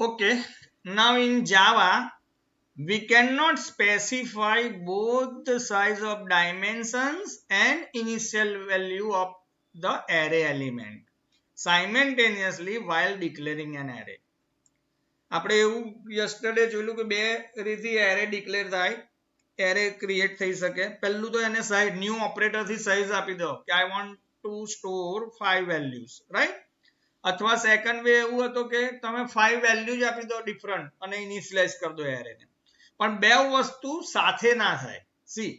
Okay, now in Java we cannot specify both the size of dimensions and initial value of the array element simultaneously while declaring an array. આપણે એવું yesterday જોયું કે બે રીતથી array declare થાય, array create થઈ શકે. પહેલું તો એને સાઈઝ ન્યૂ ઓપરેટર થી સાઈઝ આપી દો કે I want to store 5 values, right. અથવા સેકન્ડ વે એવું હતું કે તમે 5 વેલ્યુ જ આપી દો ડિફરન્ટ અને ઇનિશિયલાઇઝ કરી દો એરેને. પણ બે વસ્તુ સાથે ના થાય. સી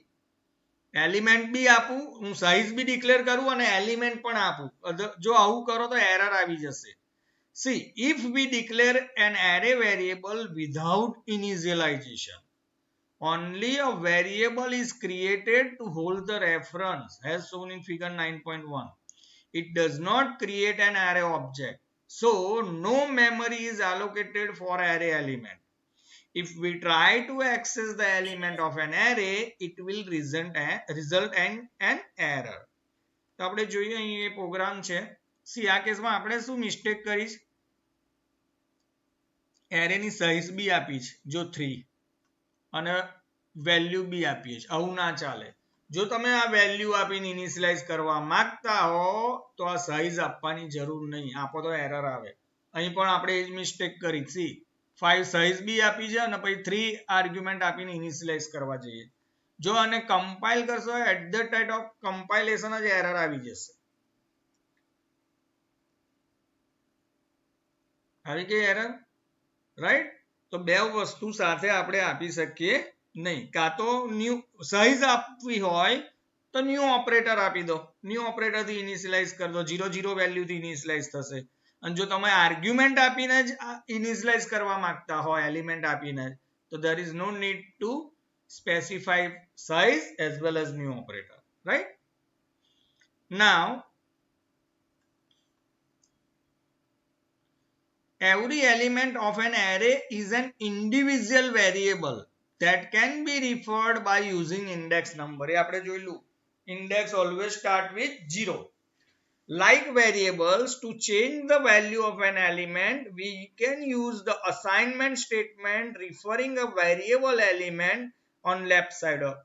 એલિમેન્ટ બી આપું, હું સાઈઝ બી ડિક્લેર કરું અને એલિમેન્ટ પણ આપું. જો આવું કરો તો એરર આવી જશે. See, if we declare an array variable without initialization, only a variable is created to hold the reference as shown in figure 9.1. It does not create an array object. So, no memory is allocated for array element. If we try to access the element of an array, it will result in an error. તો આપણે જોઈએ અહીં એ programme છે. C આ કેસમાં આપણે શું mistake કરીશ? એરે ની સાઈઝ બી આપી છે જો 3 અને વેલ્યુ બી આપીએ છે. આવું ના ચાલે. જો તમે આ વેલ્યુ આપીને ઇનિશિયલાઇઝ કરવા માંગતા હો તો આ સાઈઝ આપવાની જરૂર નહીં, આપો તો એરર આવે. અહીં પણ આપણે એ જ મિસ્ટેક કરી. સી 5 સાઈઝ બી આપી છે અને પછી 3 આર્ગ્યુમેન્ટ આપીને ઇનિશિયલાઇઝ કરવા જઈએ. જો આને કમ્પાઇલ કરશો at the time of compilation જ એરર આવી જશે. આવી ગઈ એરર, રાઈટ. તો બે વસ્તુ સાથે આપણે આપી શકીએ નહીં. કાં તો ન્યૂ સાઈઝ આપવી હોય તો ન્યૂ ઓપરેટર આપી દો, ન્યૂ ઓપરેટર થી ઇનિશિયલાઇઝ કરી દો, 0 0 વેલ્યુ થી ઇનિશિયલાઇઝ થશે. અને જો તમે આર્ગ્યુમેન્ટ આપીને જ ઇનિશિયલાઇઝ કરવા માંગતા હોય એલિમેન્ટ આપીને, તો there is no need to specify size as well as new operator, right? Now every element of an array is an individual variable that can be referred by using index number. એ આપણે જોઈલું. Index always start with 0. Like variables, to change the value of an element, we can use the assignment statement referring a variable element on left side of.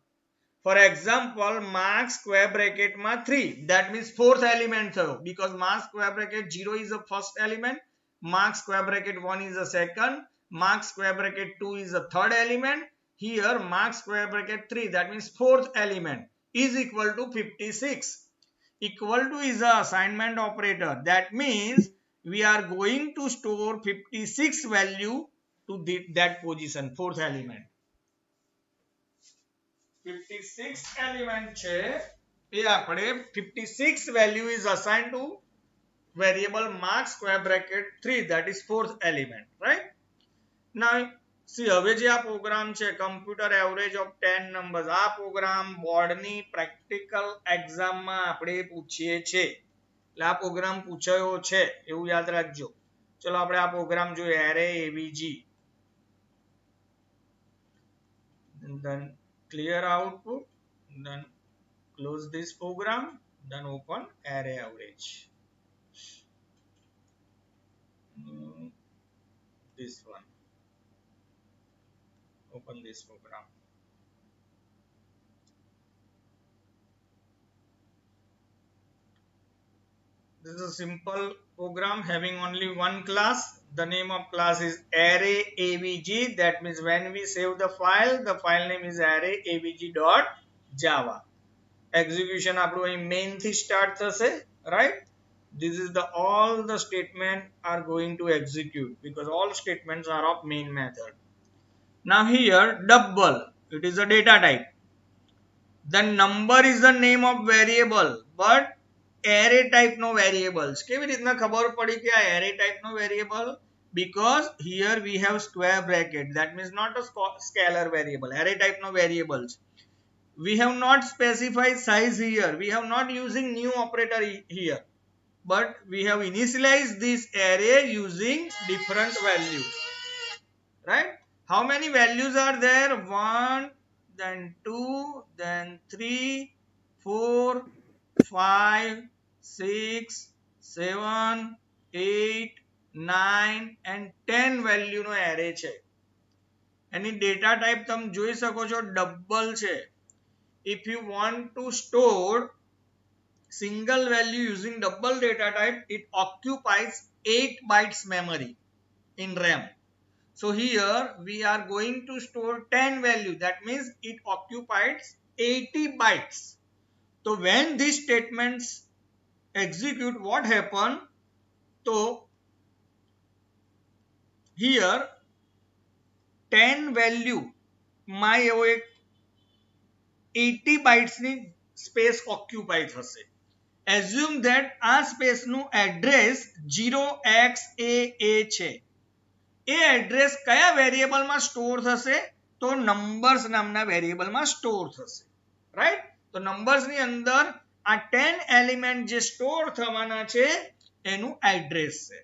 For example, marks square bracket ma 3, that means fourth element tharo, because marks square bracket 0 is the first element, marks square bracket 1 is the second, marks square bracket 2 is the third element. Here marks square bracket 3, that means fourth element, is equal to 56. Equal to is the assignment operator. That means we are going to store 56 value to that position, fourth element. 56 element છે એ આપણે 56 value is assigned to variable marks square bracket 3, that is fourth element, right? Now see, હવે જે આ programme છે computer average of 10 numbers, આ programme બોર્ડની practical એક્ઝામમાં આપણે પૂછીએ છે. એટલે આ પ્રોગ્રામ પૂછાયો છે એવું યાદ રાખજો. ચલો આપણે આ પ્રોગ્રામ જોઈએ, array એવીજી. then clear output, then close this program, then open array average. This one, open this program. This is a simple program having only one class. The name of class is array avg. That means when we save the file name is array avg.java. Execution આપણું અહીં main થી start થશે, right? This is the all the statement are going to execute because all statements are of main method. Now here double, it is a data type. The number is the name of variable, but array type no variables. કેવી રીતના ખબર પડી કે આ array type no variable? Because here we have square bracket, that means not a scalar variable. Array type no variables. We have not specified size here, we have not using new operator here, but we have initialized this array using different values, right? How many values are there? 1, then 2, then 3, 4, 5, 6, 7, 8, 9 and 10 વેલ્યુનો array છે. એની data type તમે જોઈ શકો છો double છે. if you want to store single value using double data type, it occupies 8 bytes memory in RAM. So here we are going to store 10 value, that means it occupies 80 bytes. So when these statements execute, what happen? So here 10 value માં એવો એક 80 bytes ની space occupy થશે. assume that આ space નું address 0xAA છે. એ address કયા વેરિયેબલમાં સ્ટોર થશે? તો નંબર્સ નામના વેરિયેબલમાં સ્ટોર થશે, રાઈટ? તો નંબર્સ ની અંદર આ 10 એલિમેન્ટ જે સ્ટોર થવાના છે એનું એડ્રેસ છે.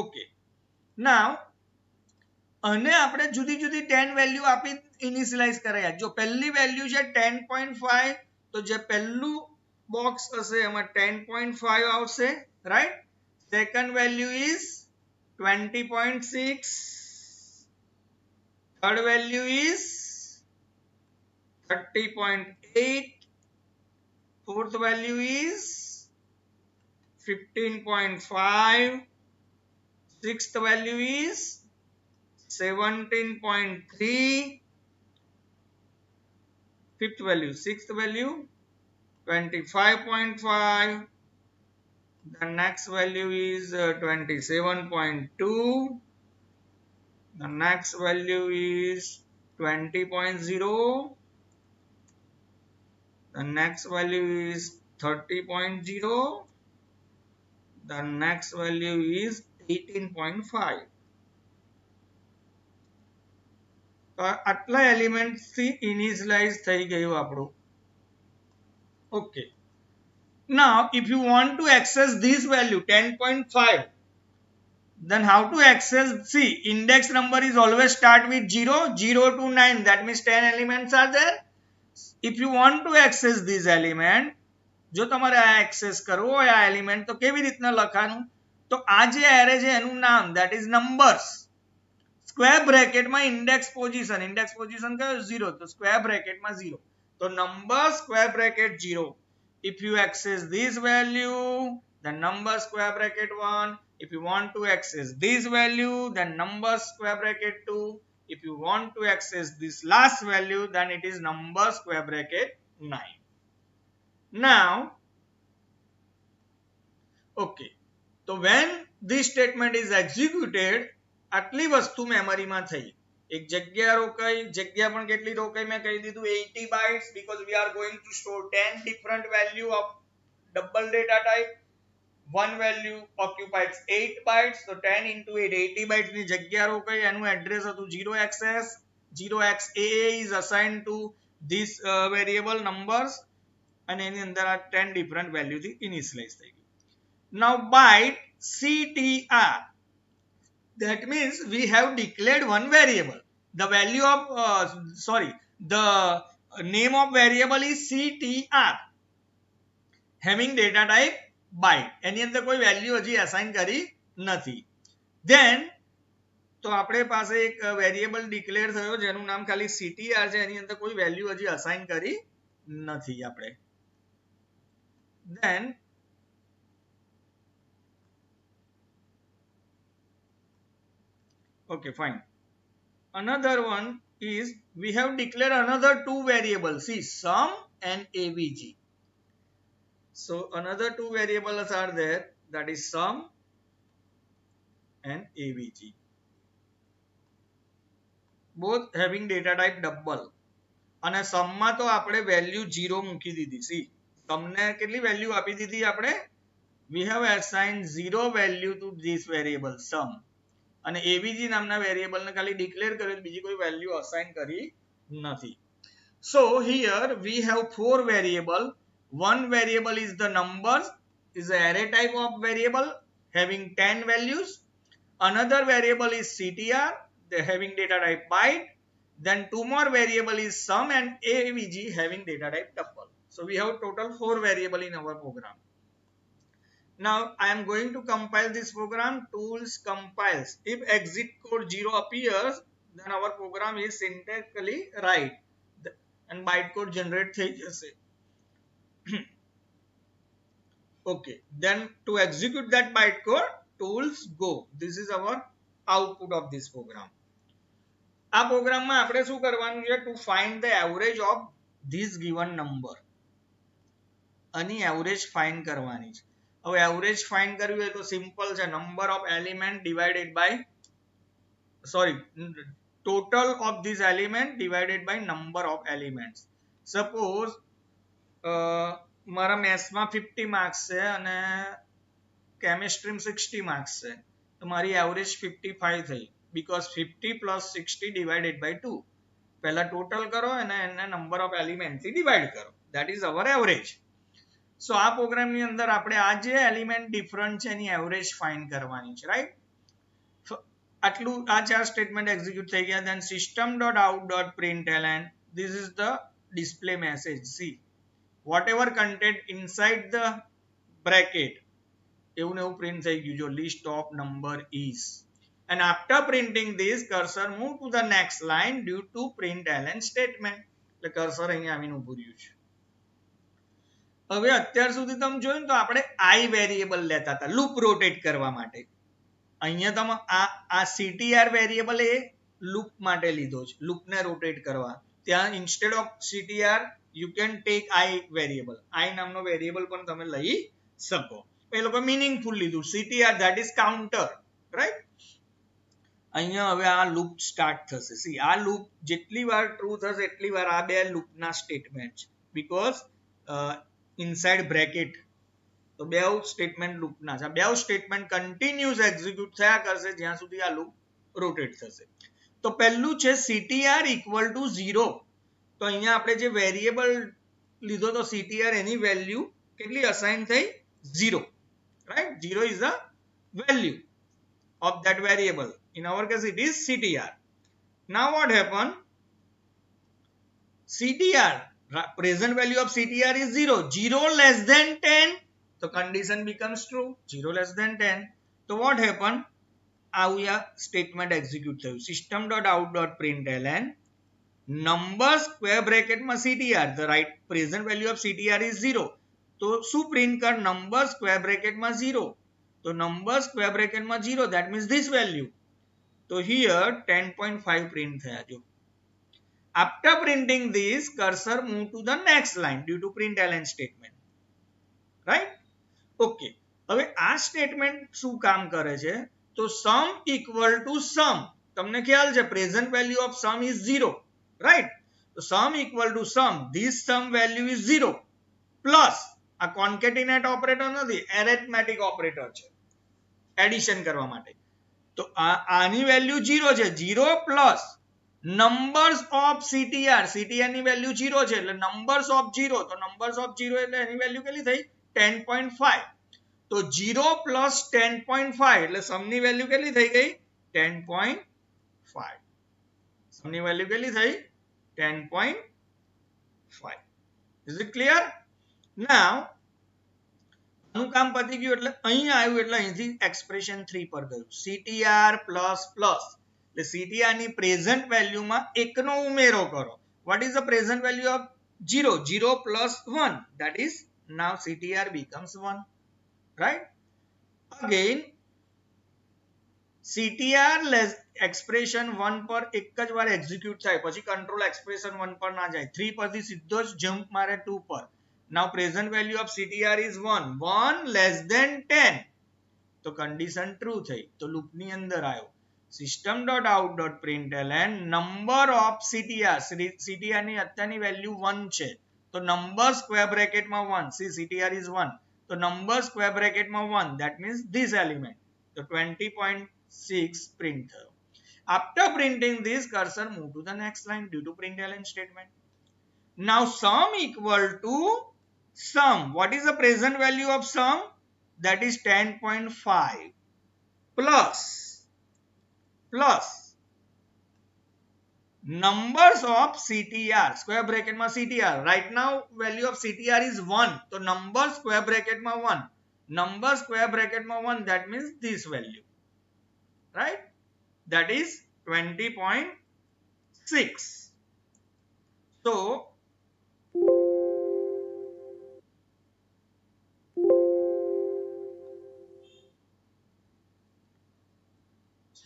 ઓકે, નાઉ અને આપણે જુદી જુદી 10 વેલ્યુ આપી ઇનિશિયલાઇઝ કર્યા. જો પહેલી વેલ્યુ છે 10.5, તો જે પહેલું બોક્સ હશે એમાં 10.5 આવશે, right? Second value is 20.6, third value is 30.8, fourth value is 15.5, sixth value is 17.3, fifth value, sixth value 25.5, the next value is 27.2, the next value is 20.0, the next value is 30.0, the next value is 18.5. આટલા element થી initialize થઈ ગયું આપણું. Okay, now if you want to access this value 10.5, then how to access? See, index number is always start with 0 to 9, that means 10 elements are there. if you want to access this element, જો તમારે આ access કરવો હોય આ element, તો કેવી રીતના લખવાનું? તો આ જે એરે છે એનું નામ that is numbers, સ્ક્વેર બ્રેકેટમાં ઇન્ડેક્સ પોઝિશન કયો? 0, તો સ્ક્વેર બ્રેકેટમાં 0, તો number square bracket 0. if you access this value, then number square bracket 1. if you want to access this value, then number square bracket 2. if you want to access this last value, then it is number square bracket 9. now okay, so when this statement is executed, આટલી વસ્તુ મેમરીમાં થઈ. એક જગ્યા રોકાઈ, જગ્યા પણ કેટલી રોકાઈ મેં કહી દીધું 80 bytes, because we are going to store 10 different value of double data type. one value occupies 8 bytes, so 10 into 8, 80 bytes ની જગ્યા રોકાઈ. એનું એડ્રેસ હતું 0xS, 0xAA is assigned to this variable numbers, અને એની અંદર આ 10 different value થી initialize થઈ ગયું. now byte CTR, that means we have declared one variable. The value of the name of variable is CTR, having data type byte. એની અંદર કોઈ value હજી assign કરી નથી. then તો આપણે પાસે એક વેરિયેબલ ડિક્લેર થયો જેનું નામ ખાલી CTR છે, એની અંદર કોઈ વેલ્યુ હજી અસાઇન કરી નથી આપણે. then okay, fine. Another one is we have declared another two variables, see, sum and AVG. So another two variables are there, that is sum and AVG, both having data type double. અને sum માં તો આપણે value 0 મૂકી દીધી. see, sum ને કેટલી value આપી દીધી આપણે? we have assigned 0 value to this variable sum, અને AVG નામના વેરિયેબલ ને ખાલી ડિક્લેર કર્યું, બીજી કોઈ વેલ્યુ અસાઇન કરી નથી. so here we have four variable. one variable is the numbers, is the array type of variable having 10 values. another variable is CTR, they having data type byte. then two more variable is sum and AVG having data type double. so we have total 4 variable in our program. Now I am going to compile this program. Tools compiles. If exit code 0 appears, then our program is syntactically right and bytecode generate થઈ જશે. Okay, then to execute that bytecode, tools go. This is our output of this program. આ પ્રોગ્રામમાં આપણે શું કરવાનું છે? To find the average of this given number. આની average find કરવાની છે. હવે એવરેજ ફાઇન્ડ કરવી હોય તો સિમ્પલ છે, number of element divided by total of this element divided by number of elements. Suppose મારા મેથ્સમાં 50 માર્ક્સ છે અને કેમિસ્ટ્રીમાં 60 માર્ક્સ છે, તો મારી એવરેજ 55 થઈ, because 50 plus 60 divided by 2. પહેલા ટોટલ કરો અને એને નંબર ઓફ એલિમેન્ટ થી ડિવાઇડ કરો. That is our average. સો આ પ્રોગ્રામની અંદર આપણે આ જે એલિમેન્ટ ડિફરન્ટ છે એની એવરેજ ફાઇન્ડ કરવાની છે, રાઈટ? આટલું આ ચાર સ્ટેટમેન્ટ એક્ઝિક્યુટ થઈ ગયા. then system.out.println, this is the display message. See, whatever content inside the bracket એવું ને એવું પ્રિન્ટ થઈ ગયું. જો list of number is, and after printing this cursor move to the next line due to println statement. એટલે cursor અહીંયા આવીને ઊભું રહ્યું છે. હવે અત્યાર સુધી તમે જોયું તો આપણે i વેરિયેબલ લેતા હતા લૂપ રોટેટ કરવા માટે. અહીંયા તમે આ ctr વેરિયેબલ એ લૂપ માટે લીધો છે, લૂપને રોટેટ કરવા. ત્યાં instead of ctr you can take i variable, i નામનો વેરિયેબલ પણ તમે લઈ શકો. એ લોકો મીનિંગફુલ લીધું, ctr that is counter, right? અહીંયા હવે આ લૂપ સ્ટાર્ટ થશે. સી, આ લૂપ જેટલી વાર ટ્રુ થશે એટલી વાર આ બે લૂપના સ્ટેટમેન્ટ છે, બીકોઝ ઇનસાઇડ બ્રેકેટ. તો બે સ્ટેટમેન્ટ લૂપના છે. બે સ્ટેટમેન્ટ કન્ટિન્યુઅસ એક્ઝિક્યુટ થયા કરશે જ્યાં સુધી આ લૂપ રોટેટ થશે. તો પહેલું છે ctr equal to 0. તો અહીંયા આપણે જે વેરિયેબલ લીધો તો ctr, એની વેલ્યુ કેટલી અસાઇન થઈ? 0, right? 0 is the value of that variable. In our case it is ctr. Now what happened? ctr, present value of ctr is 0. 0 less than 10, so condition becomes true. 0 less than 10. So what happened? આવું આ statement execute થયું. system.out.println number square bracket માં ctr, the right present value of ctr is 0. તો શું print કર? number square bracket માં 0. તો number square bracket માં 0, that means this value. તો here 10.5 પ્રિન્ટ થયા. જો after printing this, cursor move to the next line due to println statement, right? Okay, હવે આ સ્ટેટમેન્ટ શું કામ કરે છે? તો sum equal to sum, તમને ખ્યાલ છે present value of sum is 0, right? તો sum equal to sum, this sum value is 0 plus આ concatenate operator નથી, arithmetic operator છે એડિશન કરવા માટે. તો આની વેલ્યુ 0 છે. 0 plus numbers of ctr, ctr ની વેલ્યુ 0 છે એટલે numbers of 0, તો numbers of 0 એટલે એની વેલ્યુ કેટલી થઈ? 10.5. તો 0 પ્લસ 10.5 એટલે સમની વેલ્યુ કેટલી થઈ ગઈ? 10.5. સમની વેલ્યુ કેટલી થઈ? 10.5. Is it clear? Now આનું કામ પતી ગયું એટલે અહીંયા આવ્યું એટલે અહીંથી એક્સપ્રેશન 3 પર ગયું. ctr પ્લસ પ્લસ એટલે ctr ની પ્રેઝન્ટ વેલ્યુમાં 1 નો ઉમેરો કરો. what is the present value of 0? 0 plus 1, that is now ctr becomes 1, right? Again ctr less expression 1 પર એક જ વાર એક્ઝિક્યુટ થાય, પછી કંટ્રોલ એક્સપ્રેશન 1 પર ના જાય. 3 પરથી સીધો જ જમ્પ મારે 2 પર. Now present value of ctr is 1. 1 less than 10, તો condition true થઈ, તો લૂપ ની અંદર આવ્યો. system.out.println number of ctr, ctr ની અત્યારની વેલ્યુ 1 છે, તો number square bracket માં 1. see, ctr is 1, તો number square bracket માં 1, that means this element. તો 20.6 print થયો. after printing this, cursor move to the next line due to println statement. now sum equal to sum, what is the present value of sum? That is 10.5 plus numbers of ctr, square bracket માં ctr. right now value of ctr is 1, તો number square bracket માં 1, number square bracket માં 1, that means this value, right? That is 20.6.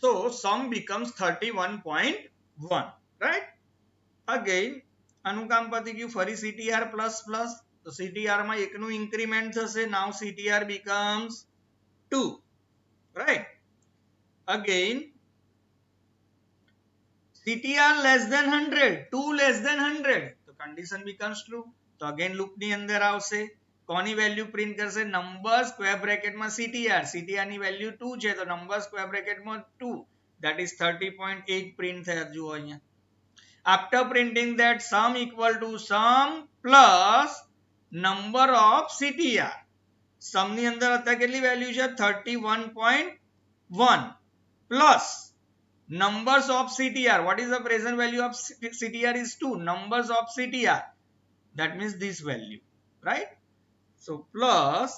So sum becomes 31.1, right? Again આનું કામ પતી ગયું. ફરી CTR plus plus, તો CTR માં એકનું increment થશે. Now CTR becomes 2, right? Again CTR less than 100, 2 less than 100, તો condition becomes true. તો again loop ની અંદર આવશે. કોની વેલ્યુ પ્રિન્ટ કરશે? નંબર સ્ક્વેર બ્રેકેટ માં CTR, CTR ની વેલ્યુ 2 છે તો નંબર સ્ક્વેર બ્રેકેટ માં 2, that is 30.8 પ્રિન્ટ થયા. જુઓ અહીંયા, after printing that sum equal to sum plus number of CTR, sum ની અંદર અત્યારે કેટલી વેલ્યુ છે? 31.1 plus numbers of CTR. What is the present value of CTR? Is 2. Numbers of CTR, that means this value, right? So plus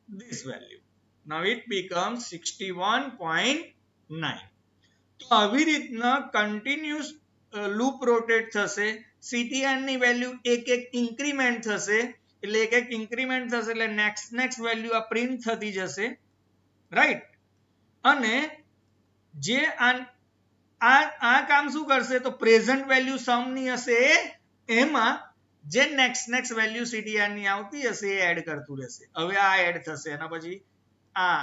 this value, now it becomes 61.9. તો આવી રીતના continuous loop rotate થશે. CTR ની value એક એક increment થશે, એટલે એક એક ઇન્ક્રીમેન્ટ થશે એટલે નેક્સ્ટ વેલ્યુ આ પ્રિન્ટ થતી જશે, રાઈટ? અને જે આ કામ શું કરશે? તો પ્રેઝન્ટ વેલ્યુ સમ ની હશે એમાં જે નેક્સ્ટ વેલ્યુ CTR ની આવતી હશે એ એડ કરતું રહેશે. હવે આ એડ થશે, એના પછી આ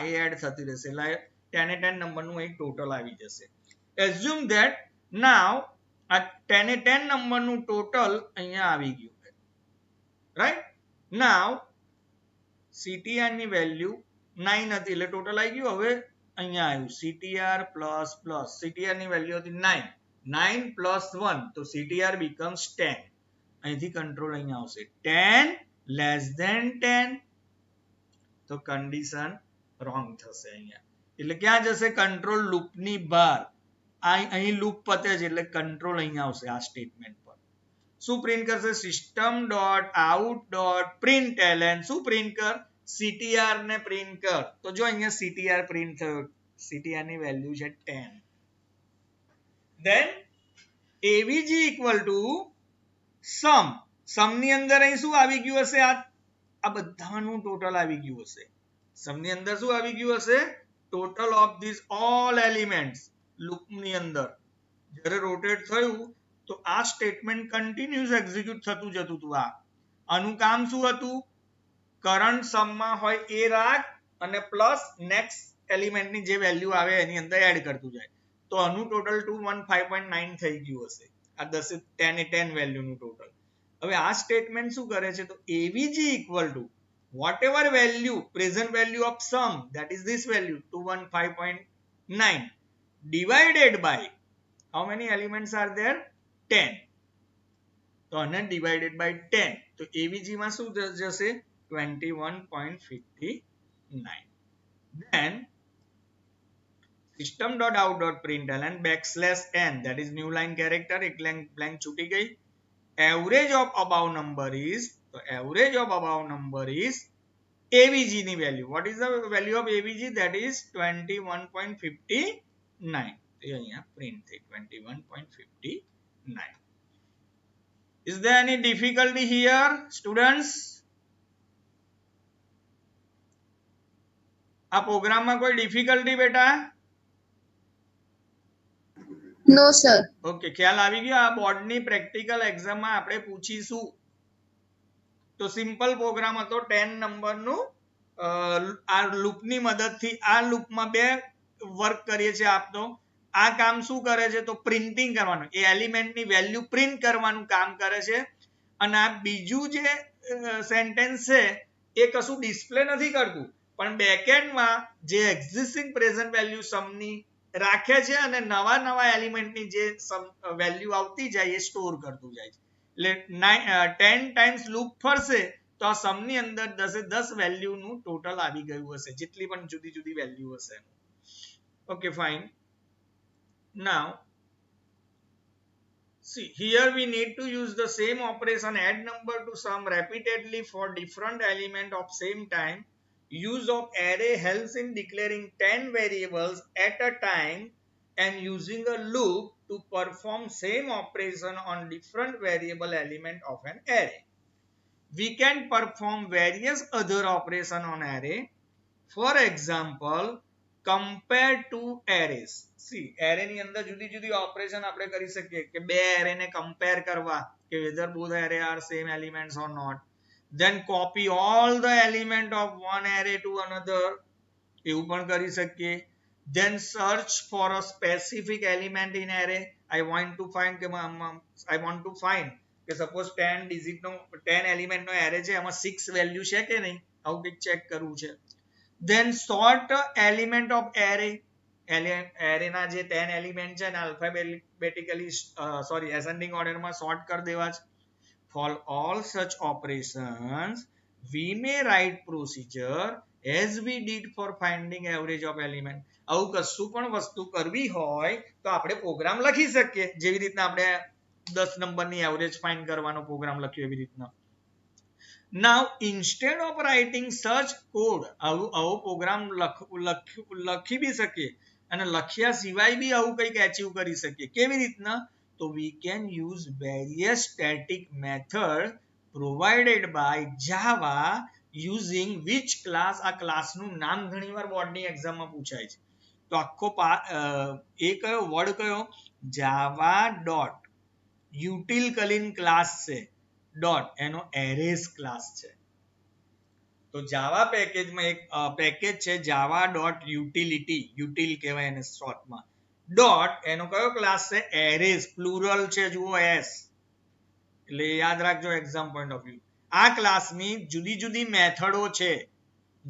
એ એડ થતી રહેશે, એટલે 10 એ 10 નંબરનું એક ટોટલ આવી જશે. assume that now આ 10 એ 10 નંબરનું ટોટલ અહીંયા આવી ગયું છે, રાઈટ? now CTR ની વેલ્યુ 9 હતી એટલે ટોટલ આવી ગયું. હવે અહીંયા આવ્યું CTR plus plus, CTR ની વેલ્યુ હતી 9, 9 plus 1, તો CTR becomes 10. અહીંથી કંટ્રોલ અહીંયા આવશે 10 less than 10, તો કન્ડિશન રોંગ થશે અહીંયા. એટલે ક્યાં જશે? કંટ્રોલ લૂપ ની બહાર. અહીં લૂપ પતે છે એટલે કંટ્રોલ અહીંયા આવશે આ સ્ટેટમેન્ટ પર. શું પ્રિન્ટ કરશે? system.out.println શું પ્રિન્ટ કર? CTR ને પ્રિન્ટ કર. તો જો અહીંયા CTR પ્રિન્ટ થયો, CTR ની વેલ્યુ છે 10. then avg equal to sum, sum ની અંદર અહીં શું આવી ગયું હશે? આ બધાનું ટોટલ આવી ગયું હશે. સમ ની અંદર શું આવી ગયું હશે? Total of this all elements. Loop ની અંદર જ્યારે રોટેટ થયું તો આ સ્ટેટમેન્ટ કન્ટિન્યુઅસ એક્ઝિક્યુટ થતું જતું હતું. આનું કામ શું હતું? કરંટ સમ માં હોય એ રાખ અને પ્લસ નેક્સ્ટ એલિમેન્ટ ની જે વેલ્યુ આવે એની અંદર એડ કરતું જાય. તો આનું ટોટલ 215.9 થઈ ગયું હશે. આ 10 એ 10 વેલ્યુનું ટોટલ. હવે આ સ્ટેટમેન્ટ શું કરે છે? તો avg equal to whatever value, present value of sum, that is this value 215.9 divided by how many elements are there? 10. તો આને divided by 10, તો avg માં શું જશે? 21.59. then system.out.println \n, that is new line character, એક blank છૂટી ગઈ. average of above number is, so average of above number is avg ની value. what is the value of avg? that is 21.59. એ અહીંયા print થઈ 21.59. is there any difficulty here students? આ પ્રોગ્રામમાં કોઈ difficulty બેટા? નો સર. ઓકે, ખ્યાલ આવી ગયો. આ બોર્ડની પ્રેક્ટિકલ એક્ઝામમાં આપણે પૂછીશું. તો સિમ્પલ પ્રોગ્રામ હતો 10 નંબરનું. આ લૂપની મદદથી આ લૂપમાં બે વર્ક કરીએ છીએ આપતો. આ કામ શું કરે છે? તો પ્રિન્ટિંગ કરવાનું, એ એલિમેન્ટની વેલ્યુ પ્રિન્ટ કરવાનું કામ કરે છે. અને આ બીજું જે સેન્ટેન્સ છે એ કશું ડિસ્પ્લે નથી કરતું, પણ બેકએન્ડમાં જે એક્ઝિસ્ટિંગ પ્રેઝન્ટ વેલ્યુ સમની રાખે છે અને નવા એલિમેન્ટની જે વેલ્યુ આવતી જાય એ સ્ટોર કરતું જાય છે. એટલે 10 ટાઈમ્સ લૂપ ફરશે તો આ સમની અંદર 10 એ 10 વેલ્યુનું ટોટલ આવી ગયું હશે, જેટલી પણ જુદી જુદી વેલ્યુ હશે. Okay fine. Now See, here we need to use the same operation, add number to sum repeatedly for different element of same time. Use of array helps in declaring 10 variables at a time and using a loop to perform same operation on different variable element of an array. We can perform various other operation on array. For example, compare two arrays. See, array ની અંદર જુદી જુદી operation આપણે કરી શકીએ કે બે array ને compare કરવા કે whether both array are same elements or not. Then copy all the element of one array to another. એવું પણ કરી શકીએ. Then search for a specific element in array. I want to find કે suppose 10 digit નો 10 element નો array છે એમાં 6 value છે કે નહીં આવું કંઈક ચેક કરવું છે. Then sort element of array. array ના જે 10 element છે ને alphabetically ascending order માં sort કરી દેવા છે. For all such operations we may write procedure as we did for finding average of element. આવું કશું પણ વસ્તુ કરવી હોય તો આપણે પ્રોગ્રામ લખી શકીએ જેવી રીતના આપણે 10 નંબરની એવરેજ ફાઇન્ડ કરવાનો પ્રોગ્રામ લખ્યો એવી રીતના. Now instead of writing such code આવો પ્રોગ્રામ લખી બી શકીએ અને લખ્યા સિવાય બી આવું કંઈક અચીવ કરી શકીએ કેવી રીતના તો we can use various static method provided by Java using which class આ ક્લાસનું નામ ઘણીવાર બોર્ડની એક્ઝામમાં પૂછાય છે તો આખો એ કયો વર્ડ કયો java dot util કરીને ક્લાસ છે ડોટ એનો એરેઝ ક્લાસ છે તો જાવા પેકેજમાં એક પેકેજ છે જાવા ડોટ યુટિલિટી યુટિલ કહેવાય એને શોર્ટમાં ડોટ એનો કયો ક્લાસ છે એરેઝ પ્લુરલ છે જુઓ એસ એટલે યાદ રાખજો એક્ઝામ પોઈન્ટ ઓફ વ્યૂ આ ક્લાસની જુદી જુદી મેથડો છે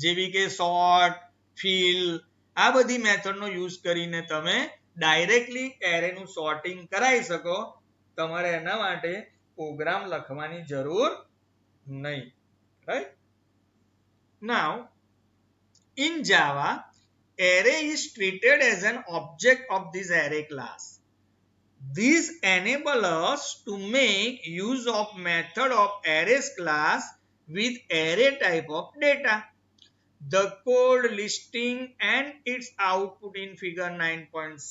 જેવી કે સોર્ટ ફિલ આ બધી મેથડનો યુઝ કરીને તમે ડાયરેક્ટલી એરેનું સોર્ટિંગ કરાવી શકો તમારે એના માટે પ્રોગ્રામ લખવાની જરૂર નહીં right. Now in Java array is treated as an object of this array class. This enables us to make use of method of arrays class with array type of data. The code listing and its output in figure 9.6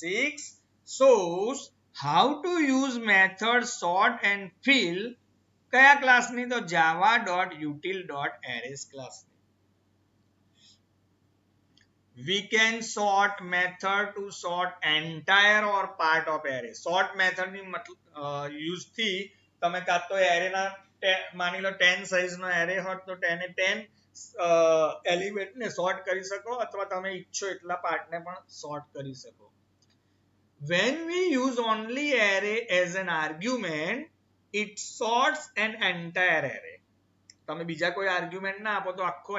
shows how to use method sort and fill કયા ક્લાસની તો java.util.arrays ક્લાસની. We can sort method to sort entire or part of array. Sort method ની use થી તમે કાં તો array ના માની લો 10 સાઇઝ નો array હોત તો 10 એ 10 એલિમેન્ટ ને સોર્ટ કરી શકો અથવા તમે ઈચ્છો એટલા પાર્ટ ને પણ સોર્ટ કરી શકો. When we use only array as an argument, it sorts an entire array. તમે બીજા કોઈ આર્ગ્યુમેન્ટ ના આપો તો આખો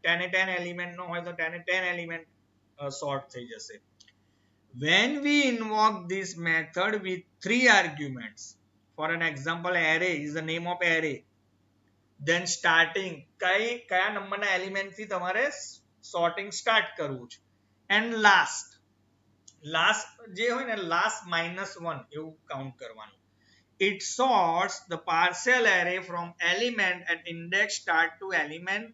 10 એ 10 એલિમેન્ટ નો હોય તો 10 એ 10 એલિમેન્ટ સોર્ટ થઈ જશે. When we invoke this method with 3 arguments, for an example array is the name of array, then starting કયા નંબરના એલિમેન્ટ થી તમારે સોર્ટિંગ સ્ટાર્ટ કરવું છે and last જે હોય ને last -1 એવું કાઉન્ટ કરવાનું. It sorts the partial array from element at index start to element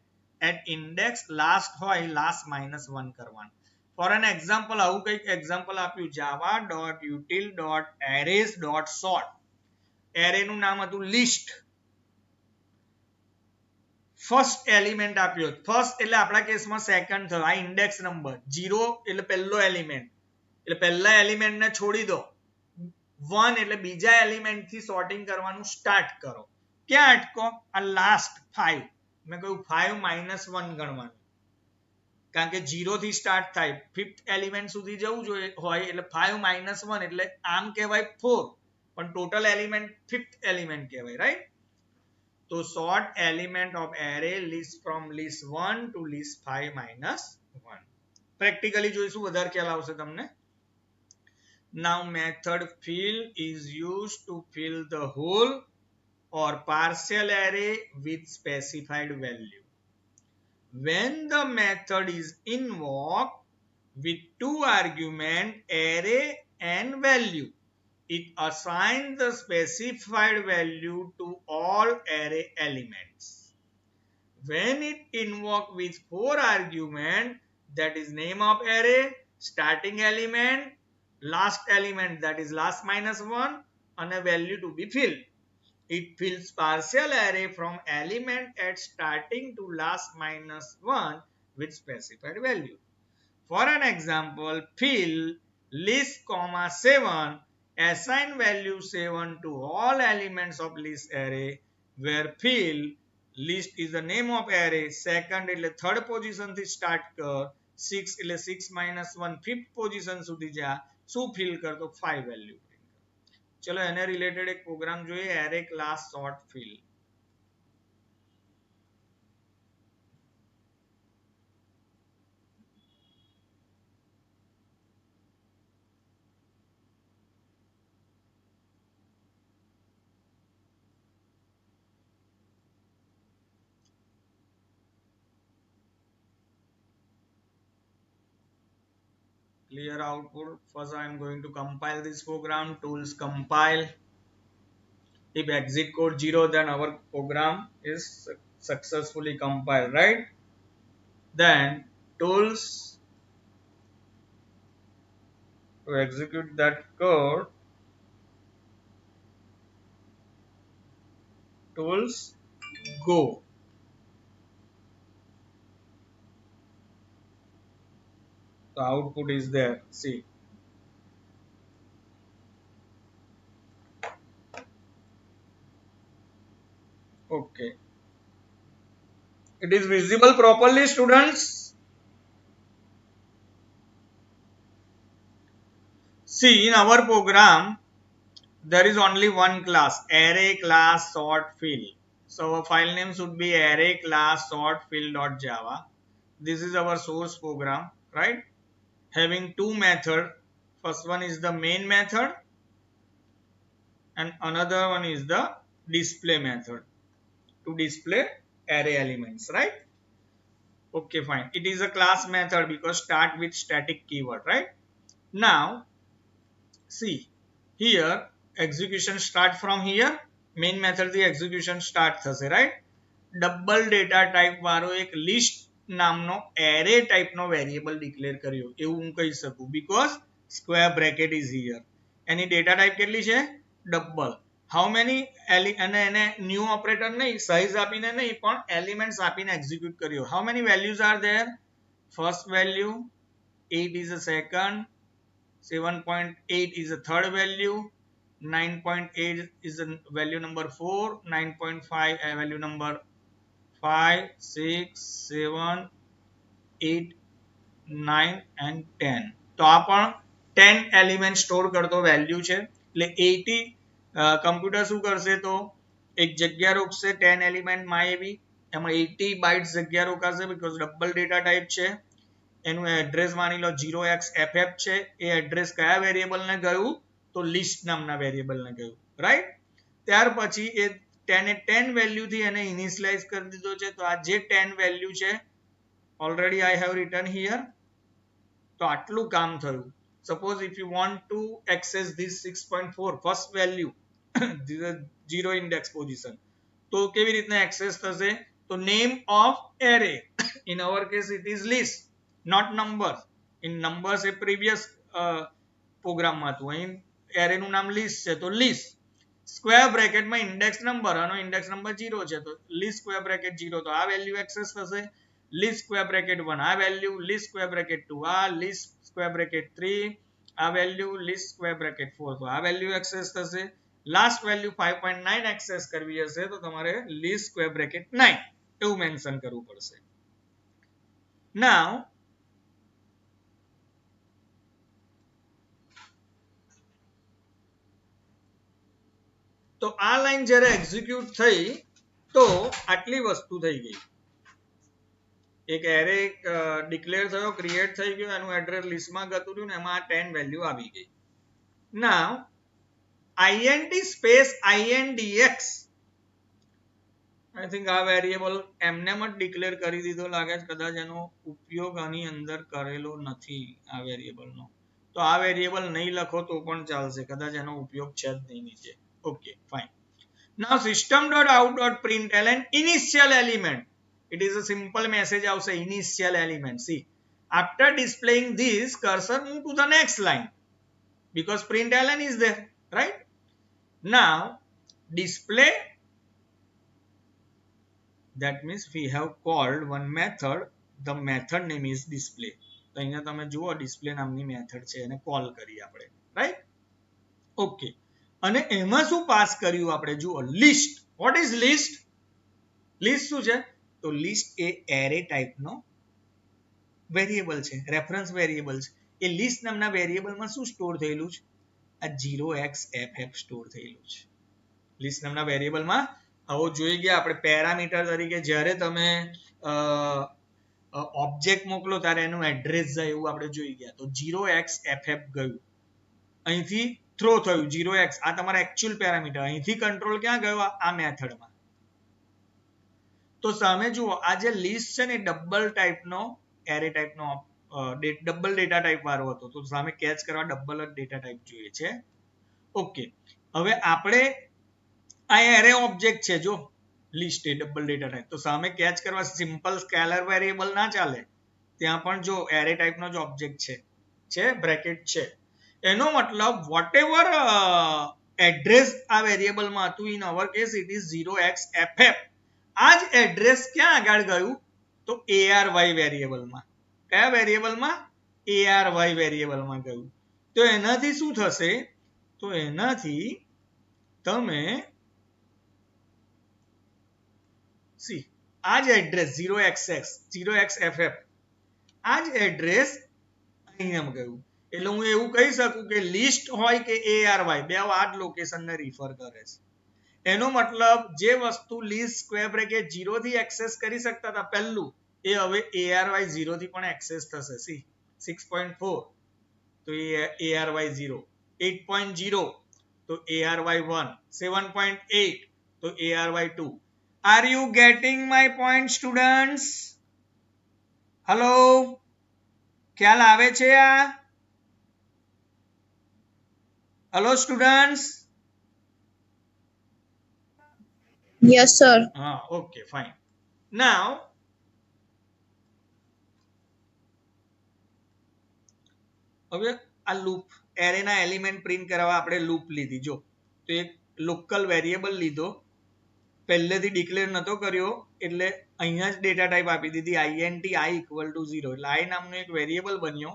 at index last હોય last -1 કરવાનું. For an example આવું કંઈક એક્ઝામ્પલ આપ્યું java.util.arrays.sort array નું નામ હતું લિસ્ટ ફર્સ્ટ એલિમેન્ટ આપ્યો ફર્સ્ટ એટલે આપણા કેસમાં સેકન્ડ થયો આ ઇન્ડેક્સ નંબર 0 એટલે પહેલો એલિમેન્ટ એટલે પહેલા એલિમેન્ટ ને છોડી દો 1 એટલે બીજા એલિમેન્ટ થી સોર્ટિંગ કરવાનું સ્ટાર્ટ કરો ક્યાં અટકો આ લાસ્ટ 5 મેં કહ્યું 5 -1 ગણવાનું કારણ કે 0 થી સ્ટાર્ટ થાય 5th એલિમેન્ટ સુધી જવું જોઈએ હોય એટલે 5 -1 એટલે આમ કહેવાય 4 પણ ટોટલ એલિમેન્ટ 5th એલિમેન્ટ કહેવાય રાઈટ. તો sort element of array list from list 1 to list 5 -1 practically જોઈશું વધારે ખ્યાલ આવશે તમને. Now method fill is used to fill the whole or partial array with specified value. When the method is invoked with 2 arguments array and value, it assigns the specified value to all array elements. When it invoke with 4 argument, that is name of array, starting element, last element, that is last minus 1, and a value to be filled. It fills partial array from element at starting to last minus 1 with specified value. For an example, fill list comma 7, assign value 7 to all elements of list array, where fill list is the name of array, second એટલે third position થી start કર, 6 એટલે 6 minus 1 fifth position સુધી જા, શું fill કર તો 5 value. ચલો એને રિલેટેડ એક પ્રોગ્રામ જોઈએ, array class sort fill. Clear output. First I am going to compile this program. Tools compile. If exit code 0, then our program is successfully compiled, right? Then tools to execute that code, tools go. The output is there, see. Okay, it is visible properly, students? See, in our program there is only one class, array class sort fill. So our file name should be array class sort fill.java. This is our source program, right? Having two methods. First one is the main method and another one is the display method to display array elements, right? Okay, fine. It is a class method because start with static keyword, right? Now see, here execution start from here. Main method the execution start thase, right? Double data type વાળો એક list નામનો array type નો variable declare કર્યો એવું હું કહી શકું, because square bracket is here. Any data type કેટલી છે? double. How many અને એને new operator નહીં, size આપીને નહીં, પણ elements આપીને execute કર્યો. How many values are there? First value, 8 is the second, 7.8 is the third value, 9.8 is the value number 4, 9.5 value number 5, 6, 7, 8, 9 and 10. તો આ પણ 10 એલિમેન્ટ સ્ટોર કરતો વેલ્યુ છે. એટલે 80 કમ્પ્યુટર શું કરશે તો એક જગ્યા રોકશે 10 એલિમેન્ટ માં એમાં 80 બાઇટ્સ જગ્યા રોકાશે, બીકોઝ ડબલ ડેટા ટાઈપ છે. એનું એડ્રેસ માની લો 0xff છે. એ એડ્રેસ કયા વેરિયેબલ ને ગયું તો લિસ્ટ નામના વેરિયેબલ ને ગયું, રાઈટ? ત્યાર પછી એ 10 વેલ્યુ થી એને ઇનિશિયલાઇઝ કરી દીધો છે. તો આ જે 10 વેલ્યુ છે already I have written here. તો આટલું કામ થયું. Suppose if you want to access this 6.4 first value, this is zero index position, તો કેવી રીતના access થશે? તો name of array, in our case it is list, not number. In numbers A previous program માં હતું, અહીં array નું નામ list છે તો list. સ્ક્વેર બ્રેકેટ માં ઇન્ડેક્સ નંબર, આનો ઇન્ડેક્સ નંબર 0 છે તો list સ્ક્વેર બ્રેકેટ 0, તો આ વેલ્યુ એક્સેસ થશે. list સ્ક્વેર બ્રેકેટ 1 આ વેલ્યુ, list સ્ક્વેર બ્રેકેટ 2 આ, list સ્ક્વેર બ્રેકેટ 3 આ વેલ્યુ, list સ્ક્વેર બ્રેકેટ 4 તો આ વેલ્યુ એક્સેસ થશે. લાસ્ટ વેલ્યુ 5.9 એક્સેસ કરવી હશે તો તમારે list સ્ક્વેર બ્રેકેટ 9 એવું મેન્શન કરવું પડશે. નાઉ તો આ લાઈન જ્યારે એક્ઝિક્યુટ થઈ તો આટલી વસ્તુ થઈ ગઈ. એક એરે ડિક્લેર થયો, ક્રિએટ થઈ ગયો, એનું એડ્રેસ લિસ્ટમાં ગતું રહ્યું ને એમાં 10 વેલ્યુ આવી ગઈ. નાઉ int space indx, I think આ વેરિયેબલ એમને જ ડિક્લેર કરી દીધો લાગે છે, કદાચ એનો ઉપયોગ આની અંદર કરેલો નથી આ વેરિયેબલનો. તો આ વેરિયેબલ નહીં લખો તો પણ ચાલશે, કદાચ એનો ઉપયોગ છે જ નહીં નીચે. Okay fine. Now system.out.println initial element. It is a simple message આવશે initial element. See, after displaying this, cursor move to the next line because println is there, right? Now display, that means we have called one method. The method name is display. તો અહીંયા તમે જુઓ display નામની method છે, એને call કરી આપણે, right? Okay, અને એમાં શું પાસ કર્યું આપણે જુઓ, list. What is list? List શું છે? તો લિસ્ટ એ એરે ટાઈપનો વેરિયેબલ છે, રેફરન્સ વેરિયેબલ છે. એ લિસ્ટ નામના વેરિયેબલમાં શું સ્ટોર થયેલું છે? આ 0xff સ્ટોર થયેલું છે લિસ્ટ નામના વેરિયેબલમાં. આવો જોઈ ગયા આપણે પેરામીટર તરીકે જ્યારે તમે ઓબ્જેક્ટ મોકલો ત્યારે એનું એડ્રેસ જાય એવું આપણે જોઈ ગયા. તો 0xff ગયું, અહીંથી થ્રો થયું 0x, આ તમારા એકચ્યુઅલ પેરામીટર. અહીંથી કંટ્રોલ ક્યાં ગયો? આ મેથડમાં. તો સામે જુઓ, આ જે લિસ્ટ છે ને ડબલ ટાઈપનો એરે ટાઈપનો ડબલ ડેટા ટાઈપ વાળો હતો, તો સામે કેચ કરવા ડબલ જ ડેટા ટાઈપ જોઈએ છે. ઓકે, હવે આપણે આ એરે ઓબ્જેક્ટ છે, જો લિસ્ટ એ ડબલ ડેટા ટાઈપ, તો સામે કેચ કરવા સિમ્પલ સ્કેલર વેરિયેબલ ના ચાલે, ત્યાં પણ જો એરે ટાઈપનો જ ઓબ્જેક્ટ છે બ્રેકેટ છે. એનો મતલબ વોટેવર એડ્રેસ આ વેરિયેબલમાં હતું, in our case it is 0xff. આ જ એડ્રેસ ક્યાં આગળ ગયું? તો ARY વેરિયેબલમાં. કયા વેરિયેબલમાં? ARY વેરિયેબલમાં ગયું. તો એનાથી શું થશે? તો એનાથી તમે સી આ જ એડ્રેસ 0xff, આ જ એડ્રેસ અહીંયા ગયું. એટલે હું એવું કહી શકું કે લિસ્ટ હોય કે ARY, બે આ જ લોકેશનને રિફર કરે છે. એનો મતલબ જે વસ્તુ લિસ્ટ સ્ક્વેર બ્રેકેટ 0 થી એક્સેસ કરી શકતા હતા પહેલું, એ હવે ARY 0 થી પણ એક્સેસ થશે. સી 6.4 તો ARY 0, 8.0 તો ARY 1, 7.8 તો ARY 2. Are you getting my point, students? Hello, ખ્યાલ આવે છે આ? Hello students? Yes, sir. Okay, fine. Now હવે આ લૂપ એરેના એલિમેન્ટ પ્રિન્ટ કરવા આપણે લૂપ લીધી. જો તો એક લોકલ વેરિયેબલ લીધો, પહેલેથી ડિક્લેર નતો કર્યો, એટલે અહીંયા જ ડેટા ટાઈપ આપી દીધી int i equal to 0. એટલે i નામનો એક વેરિયેબલ બન્યો,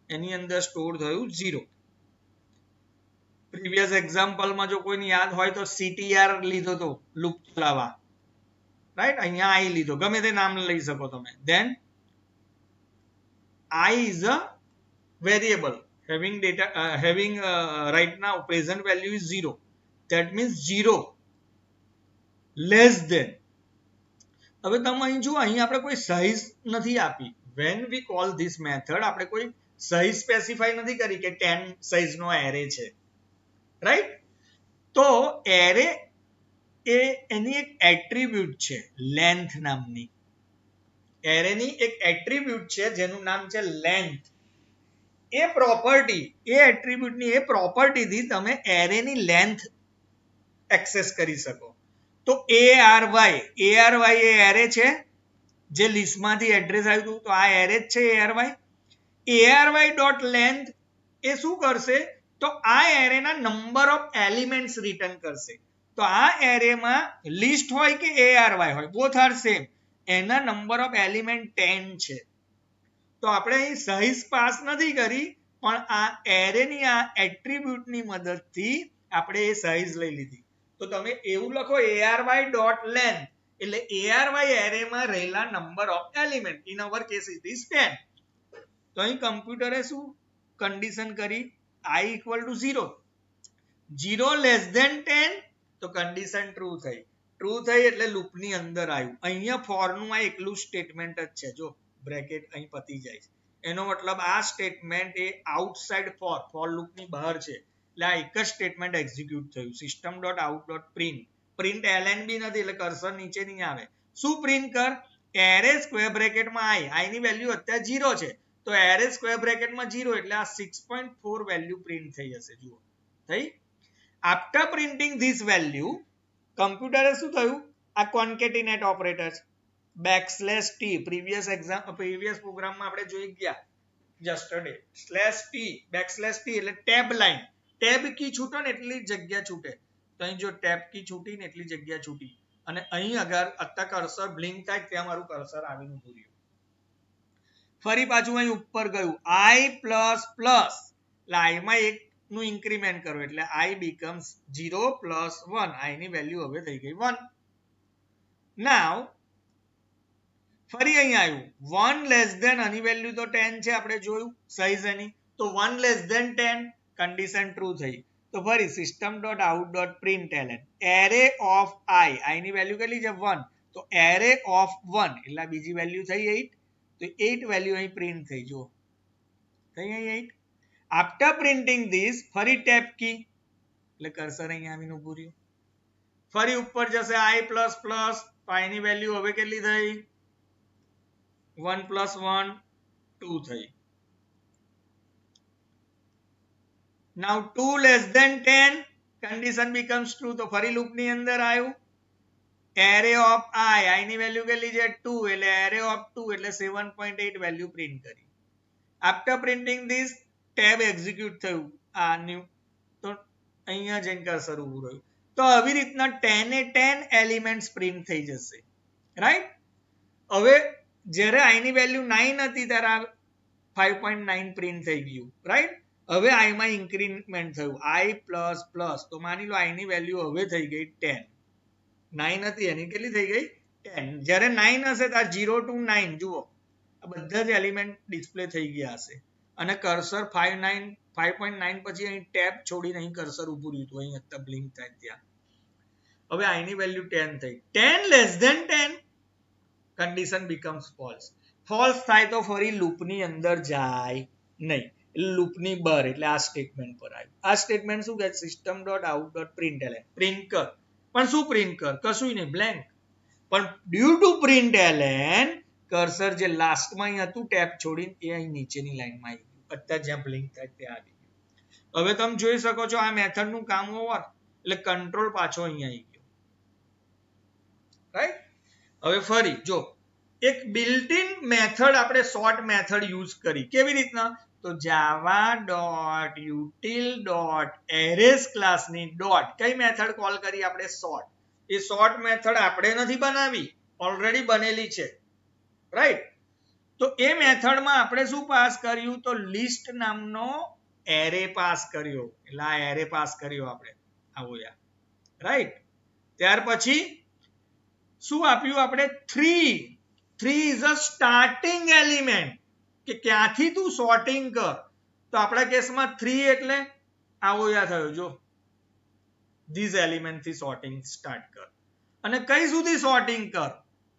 એની અંદર સ્ટોર થયું 0. પ્રીવિયસ એક્ઝામ્પલમાં જો કોઈને યાદ હોય તો ctr લીધો તો લૂપ ચલાવવા, રાઈટ? અહીંયા i લીધો, ગમે તે નામ લઈ શકો તમે. Then i is a variable having right now present value is 0. That means 0 less than. હવે તમે અહીં જુઓ, અહીં આપણે કોઈ સાઇઝ નથી આપી. when we call this method આપણે કોઈ સાઇઝ સ્પેસિફાઈ નથી કરી કે 10 સાઇઝનો એરે છે, રાઈટ? તો એરે એ એની એક એટ્રીબ્યુટ છે લેન્થ નામની. એરેની એક એટ્રીબ્યુટ છે જેનું નામ છે લેન્થ. એ પ્રોપર્ટી, એ એટ્રીબ્યુટની એ પ્રોપર્ટીથી તમે એરેની લેન્થ એક્સેસ કરી શકો. તો ARY એ એરે છે જે લિસ્ટમાંથી એડ્રેસ આવ્યું હતું, તો આ એરે જ છે ARY ડોટ લેન્થ એ શું કરશે? તો આ એરેના નંબર ઓફ એલિમેન્ટ્સ રિટર્ન કરશે. તો આ એરેમાં લિસ્ટ હોય કે ARY હોય, બોથ આર સેમ, એના નંબર ઓફ એલિમેન્ટ 10 છે. તો આપણે અહીં સાઇઝ પાસ નથી કરી, પણ આ એરેની આ એટ્રીબ્યુટની મદદથી આપણે એ સાઇઝ લઈ લીધી. તો તમે એવું લખો ARY ડોટ લેન્થ, એટલે ARY એરેમાં રહેલા number of element, in our case it is 10. તો અહીં કમ્પ્યુટરે શું કન્ડિશન કરી? i equal to 0, 0 less than 10, તો કન્ડિશન ટ્રુ થઈ. ટ્રુ થઈ એટલે લૂપની અંદર આવ્યું. અહીંયા ફોર નું આ એકલું સ્ટેટમેન્ટ જ છે, જો બ્રેકેટ અહીં પતી જાય છે. એનો મતલબ આ સ્ટેટમેન્ટ એ આઉટસાઇડ ફોર લૂપની બહાર છે, એટલે આ એક જ સ્ટેટમેન્ટ એક્ઝિક્યુટ થયું. system.out.print, પ્રિન્ટ ln બી નથી, એટલે કર્સર નીચે નહીં આવે. શું પ્રિન્ટ કર? એરે સ્ક્વેર બ્રેકેટમાં i ની વેલ્યુ અત્યારે 0 છે, તો એરે સ્ક્વેર બ્રેકેટમાં 0 એટલે આ 6.4 વેલ્યુ પ્રિન્ટ થઈ જશે. જુઓ થઈ. આફ્ટર પ્રિન્ટિંગ ધીસ વેલ્યુ કમ્પ્યુટરે શું થયું, આ concatenate operator backslash T previous પ્રોગ્રામમાં આપણે જોઈ ગયા yesterday. Slash T backslash T એટલે ટેબ લાઈન, ટેબ કી છૂટો ને એટલી જગ્યા છૂટે. તો અહીં જો ટેબ કી છૂટી ને એટલી જગ્યા છૂટી અને અહીં અગર અત્યારે કર્સર બ્લિંક થાય ત્યાં મારું કર્સર આવીને ઊભું રહ્યું. ફરી પાછું અહીં ઉપર ગયું i પ્લસ પ્લસ એટલે i માં 1 નું ઇન્ક્રીમેન્ટ કરો એટલે i becomes 0 plus 1. i ની વેલ્યુ હવે થઈ ગઈ 1. નાઉ ફરી અહીં આવ્યું 1 લેસ ધેન, આની વેલ્યુ તો 10 છે આપણે જોયું સાઈઝ એની, તો 1 લેસ ધેન 10 કન્ડિશન ટ્રુ થઈ. તો ફરી system dot out dot println array of i ની વેલ્યુ કેટલી છે 1, તો એરે ઓફ 1 એટલે બીજી વેલ્યુ થઈ 8, તો 8 વેલ્યુ અહીં પ્રિન્ટ થઈ. જો થઈ અહીં 8. આફ્ટર પ્રિન્ટિંગ ધીસ ફરી ટેબ કી એટલે કર્સર અહીં આવીને ઊભું રહ્યું. ફરી ઉપર જશે i પ્લસ પ્લસ, તો i ની વેલ્યુ હવે કેટલી થઈ 1 plus 1 2 થઈ. now 2 less than 10 condition becomes true. તો ફરી લૂપ ની અંદર આવ્યું એરે ઓફ i ની વેલ્યુ કેટલી છે 2 એટલે એરે ઓફ 2 એટલે 7.8 વેલ્યુ પ્રિન્ટ કરી. After printing this tab execute થયું આ ન્યુ, તો અહીંયા જઈને કર્સર ઊભું રહ્યું. તો આવી રીતના 10 એ 10 એલિમેન્ટ્સ પ્રિન્ટ થઈ જશે. રાઈટ. હવે જ્યારે i ની વેલ્યુ 9 હતી ત્યારે 5.9 પ્રિન્ટ થઈ ગયું. રાઈટ. હવે i માં ઇન્ક્રીમેન્ટ થયું i પ્લસ પ્લસ, તો માની લો i ની વેલ્યુ હવે થઈ ગઈ 10. 9 હતી એની કેટલી થઈ ગઈ 10. જ્યારે 9 હશે ત્યારે 0 to 9 જુઓ આ બધા જ એલિમેન્ટ ડિસ્પ્લે થઈ ગયા હશે અને કર્સર 5.9 પછી અહીં ટેબ છોડીને અહીં કર્સર ઊભું રહ્યું હતું, અહીં અત્યારે બ્લિંક થાય ત્યાં. હવે i ની વેલ્યુ 10 થઈ. 10 less than 10 condition becomes false. False થાય તો ફરી લૂપની અંદર જાય નહીં, લૂપની બહાર, એટલે આ સ્ટેટમેન્ટ પર આવ્યું. આ સ્ટેટમેન્ટ શું કહે system dot out dot println print કર, પણ શું પ્રિન્ટ કર કશું નહીં બ્લેન્ક, પણ ડ્યુ ટુ પ્રિન્ટલન કર્સર જે લાસ્ટમાં અહીં હતું ટેબ છોડીને એ અહીં નીચેની લાઈનમાં આવી ગયું, અત્યારે જ્યાં બ્લિંક થાય ત્યાં આવી ગયું. હવે તમે જોઈ શકો છો આ મેથડનું કામ ઓવર એટલે કંટ્રોલ પાછો અહીં આવી ગયો. રાઈટ. હવે ફરી જો એક બિલ્ટ ઇન મેથડ આપણે સોર્ટ મેથડ યુઝ કરી. કેવી રીતના, તો જાવા ડોટ યુટિલ ડોટ એરેઝ ક્લાસની ડોટ કઈ મેથડ કોલ કરી આપણે સોર્ટ. એ સોર્ટ મેથડ આપણે નથી બનાવી, ઓલરેડી બનેલી છે. રાઈટ. તો એ મેથડમાં આપણે શું પાસ કર્યું, તો લિસ્ટ નામનો એરે પાસ કર્યો, એટલે આ એરે પાસ કર્યો આપણે આવો યાર. રાઈટ. ત્યાર પછી શું આપ્યું આપણે 3 ઇઝ અ સ્ટાર્ટિંગ એલિમેન્ટ, કે ક્યાંથી તું સોર્ટિંગ કર. તો આપણા કેસમાં 3 એટલે આવો યાદ થયો જો ધીસ એલિમેન્ટ થી સોર્ટિંગ સ્ટાર્ટ કર અને કઈ સુધી સોર્ટિંગ કર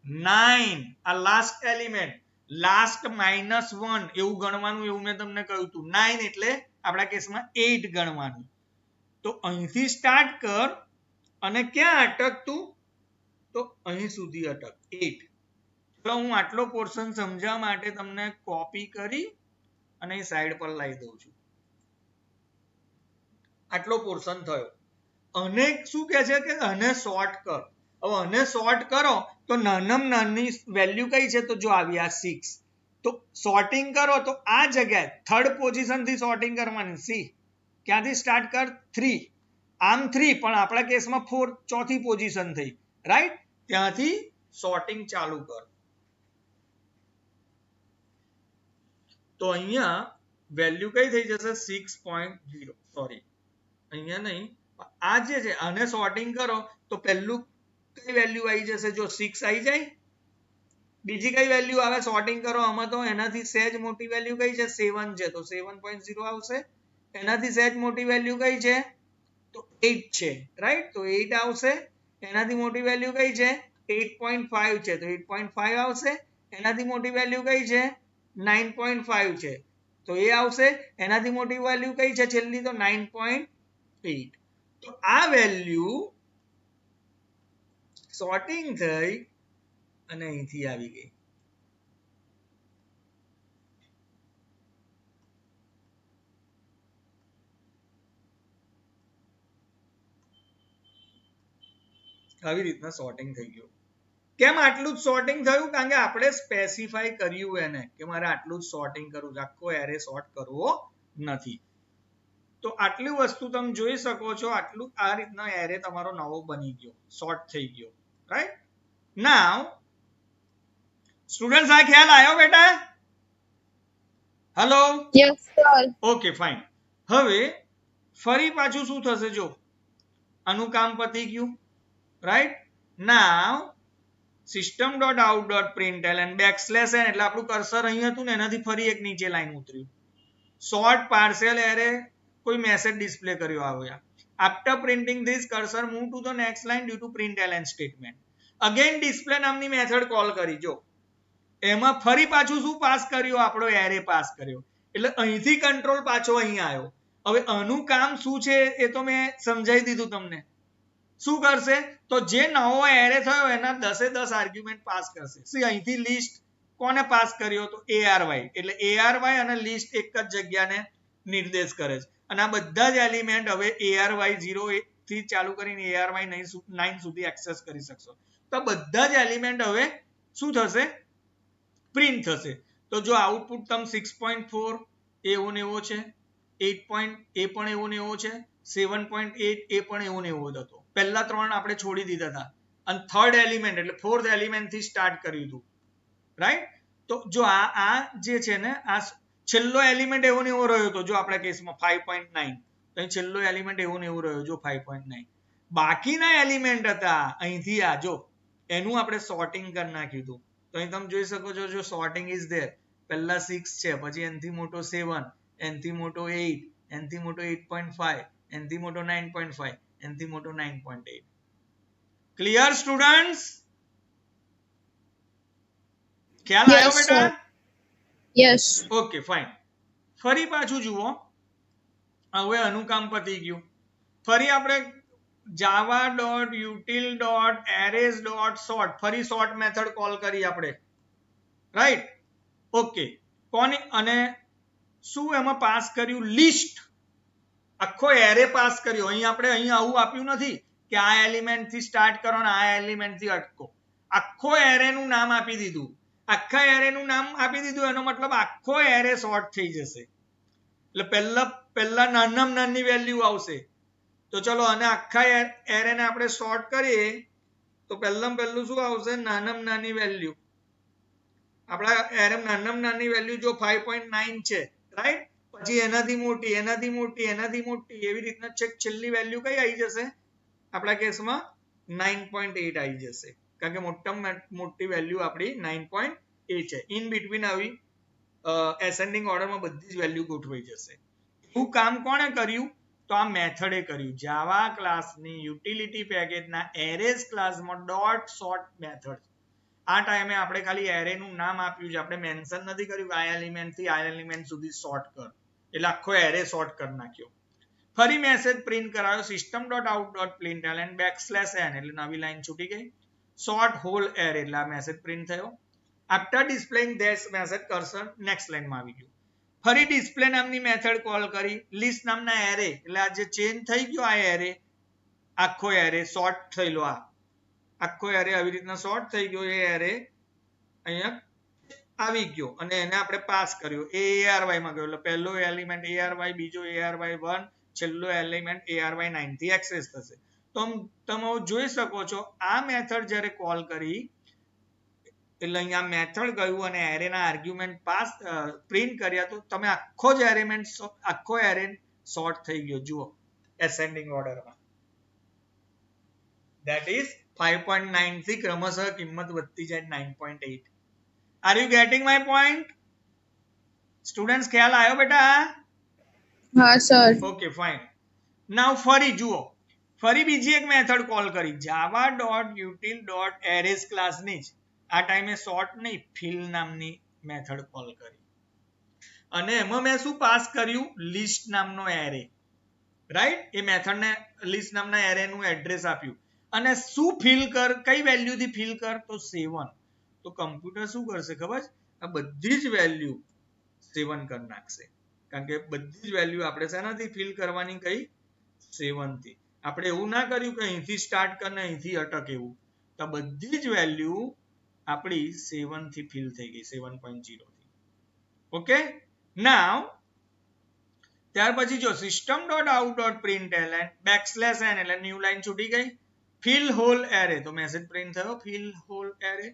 9 આ લાસ્ટ એલિમેન્ટ, લાસ્ટ -1 એવું ગણવાનું, એવું મેં તમને કહ્યું હતું. 9 એટલે આપણા કેસમાં 8 ગણવાનું. તો અહીંથી સ્ટાર્ટ કર અને ક્યાં અટકતું, તો અહીં સુધી અટક 8. ચલો હું આટલો પોર્શન સમજાવવા માટે તમને કોપી કરી અને સાઈડ પર લાવી દઉં છું. આટલો પોર્શન થયો. અને શું કહે છે કે આને સોર્ટ કર. હવે આને સોર્ટ કરો તો નાનામાં નાની વેલ્યુ કઈ છે, તો જો આવી આ 6. તો સોર્ટિંગ કરો તો આ જગ્યાએ થર્ડ પોઝિશન થી સોર્ટિંગ કરવાની. સી ક્યાંથી સ્ટાર્ટ કર 3, આમ 3 પણ આપણા કેસમાં 4 ચોથી પોઝિશન થઈ. રાઈટ. ત્યાંથી સોર્ટિંગ ચાલુ કર. તો અહીંયા વેલ્યુ કઈ થઈ જશે 6.0. સોરી અહીંયા નહીં, આ જે છે આને સોર્ટિંગ કરો તો પહેલું કઈ વેલ્યુ આવી જશે, જો 6 આવી જાય. બીજી કઈ વેલ્યુ આવે સોર્ટિંગ કરો આમાં, તો એનાથી સહેજ મોટી વેલ્યુ કઈ છે 7 છે, તો 7.0 આવશે. એનાથી સહેજ મોટી વેલ્યુ કઈ છે, તો 8 છે. રાઈટ. તો 8 આવશે. એનાથી મોટી વેલ્યુ કઈ છે 8.5 છે, તો 8.5 આવશે. એનાથી મોટી વેલ્યુ કઈ છે 9.5 છે, તો એ આવશે. એનાથી મોટી વેલ્યુ કઈ છે છેલ્લી, તો 9.8. તો આ વેલ્યુ સોર્ટિંગ થઈ અને અહીંથી આવી ગઈ. આવી રીતના સોર્ટિંગ થઈ ગયું. કેમ આટલું જ સોર્ટિંગ થયું? કારણ કે આપણે સ્પેસિફાય કર્યું એને કે મારે આટલું જ સોર્ટિંગ કરવું છે, આખો એરે સોર્ટ કરવો નથી. તો આટલી વસ્તુ તમે જોઈ શકો છો. આટલું આ રીતના એરે તમારો નવો બની ગયો, સોર્ટ થઈ ગયો. રાઈટ? નાઉ સ્ટુડન્ટ્સ, આ ખ્યાલ આવ્યો બેટા? Hello? Yes, sir. Okay fine. હવે ફરી પાછું શું થશે? જો આનું કામ પતી ગયું. રાઈટ? નાઉ system.out.println બેકસ્લેશ n એટલે આપણું કર્સર અહીં હતું ને એનાથી ફરી એક નીચે લાઈન ઉતર્યું. સોર્ટ પાર્શિયલ એરે, કોઈ મેસેજ ડિસ્પ્લે કર્યો આવ્યા. After printing this cursor move to the next line due to println statement. Again display નામની મેથડ કોલ કરી. જો એમાં ફરી પાછું શું પાસ કર્યું? આપણો એરે પાસ કર્યો. એટલે અહીંથી કંટ્રોલ પાછો અહીં આવ્યો. હવે આનું કામ શું છે એ તો મેં સમજાવી દીધું તમને. શું કરશે? તો જે નવો એરે થયો એના 10 આર્ગ્યુમેન્ટ પાસ કરશે. અહીંથી લિસ્ટ કોને પાસ કર્યો? તો ARY. એટલે ARY અને લિસ્ટ એક જ જગ્યાને નિર્દેશ કરે છે. અને આ બધા જ એલિમેન્ટ હવે ARY 0 થી ચાલુ કરીને ARY 9 સુધી એક્સેસ કરી શકશો. તો બધા જ એલિમેન્ટ હવે શું થશે? પ્રિન્ટ થશે. તો જો આઉટપુટ તમે 6.4 એવો ને એવો છે, 8. એ પણ એવો ને એવો છે, 7.8 એ પણ એવો ને એવો હતો. પહેલા ત્રણ આપણે છોડી દીધા હતા અને થર્ડ એલિમેન્ટ એટલે ફોર્થ એલિમેન્ટ થી સ્ટાર્ટ કર્યું હતું. રાઈટ? તો જો આ જે છે ને, આ છેલ્લો એલિમેન્ટ એવો ને એવો રહ્યો હતો. જો આપણા કેસમાં 5.9, તો છેલ્લો એલિમેન્ટ એવો ને એવો રહ્યો. જો 5.9. બાકીના એલિમેન્ટ હતા અહીંથી આ જો એનું આપણે સોર્ટિંગ કરી નાખ્યું હતું. તો અહીં તમે જોઈ શકો છો, જો સોર્ટિંગ ઇઝ ધેર. પહેલા 6 છે, પછી એનથી મોટો 7, એનથી મોટો 8, એનથી મોટો 8.5, એનથી મોટો 9.5, એનથી મોટો 9.8. Clear students? ખ્યાલ આવ્યો Yes, બેટા? sir. Yes. Okay fine. ફરી પાછું જુઓ. હવે આનું કામ પતી ગયું. ફરી આપણે java.util.arrays.sort ફરી સોર્ટ મેથડ કોલ કરી આપણે. રાઈટ? ઓકે. કોની અને શું એમાં પાસ કર્યું? લિસ્ટ. આખો એરે પાસ કર્યો. અહીં આપણે અહીં આવું આપ્યું નથી કે આ એલિમેન્ટ થી સ્ટાર્ટ કરો ને આ એલિમેન્ટ થી અટકો. આખો એરે નું નામ આપી દીધું. આખા એરે નું નામ આપી દીધું એનો મતલબ આખો એરે સોર્ટ થઈ જશે. એટલે પહેલા નાનામાં નાની વેલ્યુ આવશે. તો ચલો અને આખા એરે ને આપણે સોર્ટ કરીએ તો પહેલું શું આવશે? નાનામાં નાની વેલ્યુ. આપણા એરે નાનામાં નાની વેલ્યુ જો 5.9 છે. રાઈટ? પછી એનાથી મોટી, એનાથી મોટી, એનાથી મોટી, એવી રીતના છેલ્લી વેલ્યુ કઈ આવી જશે? આપણા કેસમાં 9.8 આવી જશે. કારણ કે મોટામાં મોટી વેલ્યુ આપણી 9.8 છે. ઇન બિટવીન આવી એસેન્ડિંગ ઓર્ડરમાં બધી જ વેલ્યુ ગોઠવાઈ જશે. એવું કામ કોણે કર્યું? તો આ મેથડે કર્યું. જાવા ક્લાસની યુટિલિટી પેકેજના એરેઝ ક્લાસમાં ડોટ સોર્ટ મેથડ. આ ટાઈમે આપણે ખાલી એરે નું નામ આપ્યું છે. આપણે મેન્શન નથી કર્યું આ એલિમેન્ટ થી આ એલિમેન્ટ સુધી સોર્ટ કર. એટલે આખો એરે સોર્ટ કરી નાખ્યો. ફરી મેસેજ પ્રિન્ટ કરાયો system.out.println n એટલે નવી લાઈન છૂટી ગઈ. સોર્ટ હોલ એરે એટલે આ મેસેજ પ્રિન્ટ થયો. After displaying that message cursor next લાઈનમાં આવી ગયું. ફરી ડિસ્પ્લે નામની મેથડ કોલ કરી. લિસ્ટ નામના એરે એટલે આ જે ચેન્જ થઈ ગયો આ એરે, આખો એરે સોર્ટ થયેલો. આ આખો એરે આવી રીતના સોર્ટ થઈ ગયો. એ એરે અહીંયા આવી ગયો અને એને આપણે પાસ કર્યો. એ ARY માં ગયો. એટલે પહેલો એલિમેન્ટ ARY, બીજો ARY 1, છેલ્લો એલિમેન્ટ ARY 9 થી એક્સેસ થશે. તો તમે જોઈ શકો છો આ મેથડ જ્યારે કોલ કરી એટલે અહીંયા મેથડ ગયું અને એરેના આર્ગ્યુમેન્ટ પાસ પ્રિન્ટ કર્યા. તો તમે આખો જ એલિમેન્ટ આખો એરે સોર્ટ થઈ ગયો. જુઓ એસેન્ડિંગ ઓર્ડરમાં. ધેટ ઇઝ 5.9 થી ક્રમશઃ કિંમત વધતી જાય 9.8. Are you getting my point? Students ખ્યાલ આવ્યો બેટા? હા સર. Okay fine. નાઉ ફરી જુઓ. ફરી બીજી એક મેથડ કોલ કરી. java.util.arrays ક્લાસની જ આ ટાઈમે સોર્ટ નહીં ફિલ નામની મેથડ કોલ કરી. અને એમાં મેં શું પાસ કર્યું? લિસ્ટ નામનો એરે. રાઈટ? એ મેથડને લિસ્ટ નામના એરેનું એડ્રેસ આપ્યું. અને શું ફિલ કર? કઈ વેલ્યુથી ફિલ કર? તો 7. તો કમ્પ્યુટર શું કરશે ખબર? આ બધી જ વેલ્યુ 7 કરી નાખશે. કારણ કે બધી જ વેલ્યુ આપણે શેનાથી ફિલ કરવાની? કઈ? 7 થી. આપણે એવું ના કર્યું કે અહીંથી સ્ટાર્ટ કરીને અહીંથી અટક એવું. તો બધી જ વેલ્યુ આપણી 7 થી ફિલ થઈ ગઈ 7.0 થી. ઓકે નાવ ત્યાર પછી જો system dot out dot println backslash n એટલે ન્યુ લાઈન છૂટી ગઈ. ફિલ હોલ એરે તો મેસેજ પ્રિન્ટ થયો ફિલ હોલ એરે.